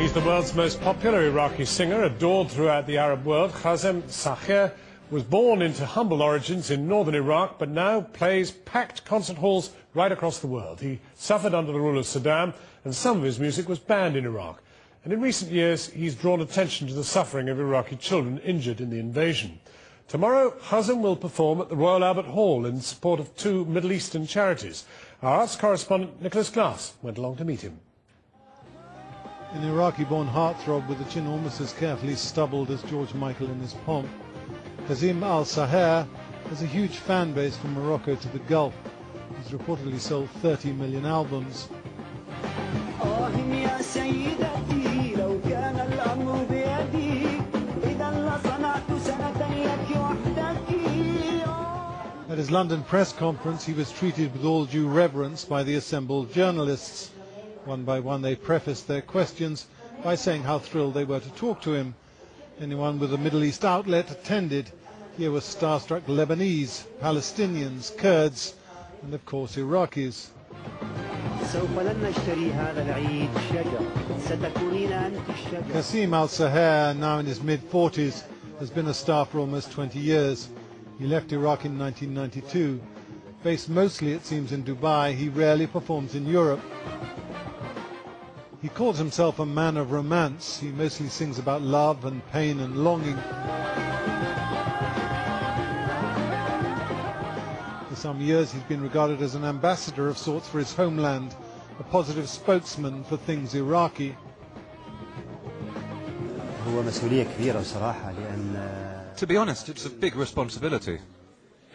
He's the world's most popular Iraqi singer, adored throughout the Arab world. Kaaظم الساهر was born into humble origins in northern Iraq, but now plays packed concert halls right across the world. He suffered under the rule of Saddam, and some of his music was banned in Iraq. And in recent years, he's drawn attention to the suffering of Iraqi children injured in the invasion. Tomorrow, Kaaظم will perform at the Royal Albert Hall in support of 2 Middle Eastern charities. Our arts correspondent, Nicholas Glass, went along to meet him. An Iraqi-born heartthrob with a chin almost as carefully stubbled as George Michael in his pomp, Kaaظm al-Saher has a huge fan base from Morocco to the Gulf. He's reportedly sold 30 million albums. At his London press conference, he was treated with all due reverence by the assembled journalists. One by one, they prefaced their questions by saying how thrilled they were to talk to him. Anyone with a Middle East outlet attended. Here were starstruck Lebanese, Palestinians, Kurds, and of course Iraqis. Kaaظm al-Saher, now in his mid-40s, has been a star for almost 20 years. He left Iraq in 1992. Based mostly, it seems, in Dubai, he rarely performs in Europe. He calls himself a man of romance. He mostly sings about love and pain and longing. For some years, he's been regarded as an ambassador of sorts for his homeland, a positive spokesman for things Iraqi. To be honest, it's a big responsibility.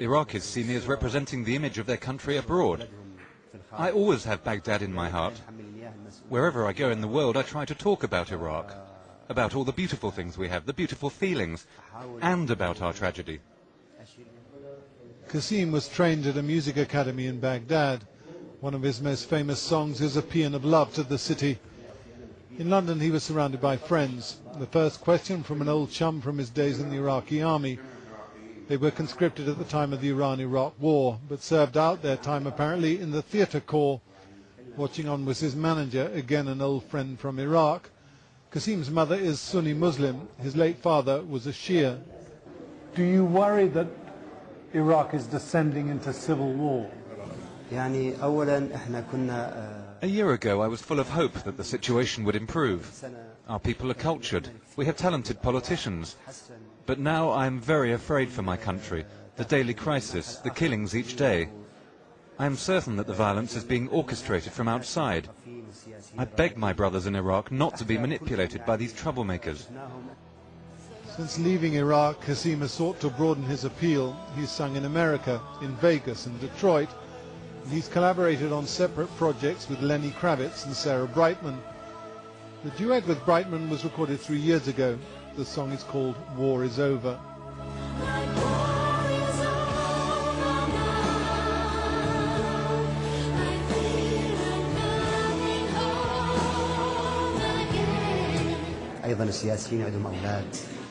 Iraqis see me as representing the image of their country abroad. I always have Baghdad in my heart. Wherever I go in the world, I try to talk about Iraq, about all the beautiful things we have, the beautiful feelings, and about our tragedy. Kaaظm was trained at a music academy in Baghdad. One of his most famous songs is a paean of love to the city. In London, he was surrounded by friends. The first question from an old chum from his days in the Iraqi army. They were conscripted at the time of the Iran-Iraq war, but served out their time apparently in the theatre corps. Watching on was his manager, again an old friend from Iraq. Kaaظm's mother is Sunni Muslim. His late father was a Shia. Do you worry that Iraq is descending into civil war? A year ago, I was full of hope that the situation would improve. Our people are cultured. We have talented politicians. But now I am very afraid for my country, the daily crisis, the killings each day. I am certain that the violence is being orchestrated from outside. I beg my brothers in Iraq not to be manipulated by these troublemakers. Since leaving Iraq, Kaaظm has sought to broaden his appeal. He's sung in America, in Vegas and Detroit. And he's collaborated on separate projects with Lenny Kravitz and Sarah Brightman. The duet with Brightman was recorded 3 years ago. The song is called War Is Over.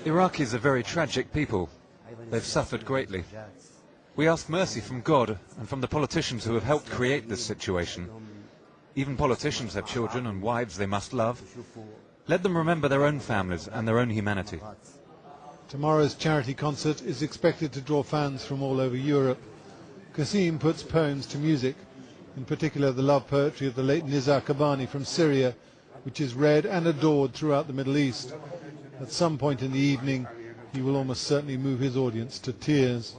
Iraqis are very tragic people. They've suffered greatly. We ask mercy from God and from the politicians who have helped create this situation. Even politicians have children and wives they must love. Let them remember their own families and their own humanity. Tomorrow's charity concert is expected to draw fans from all over Europe. Kaaظm puts poems to music, in particular the love poetry of the late Nizar Qabbani from Syria, which is read and adored throughout the Middle East. At some point in the evening, he will almost certainly move his audience to tears.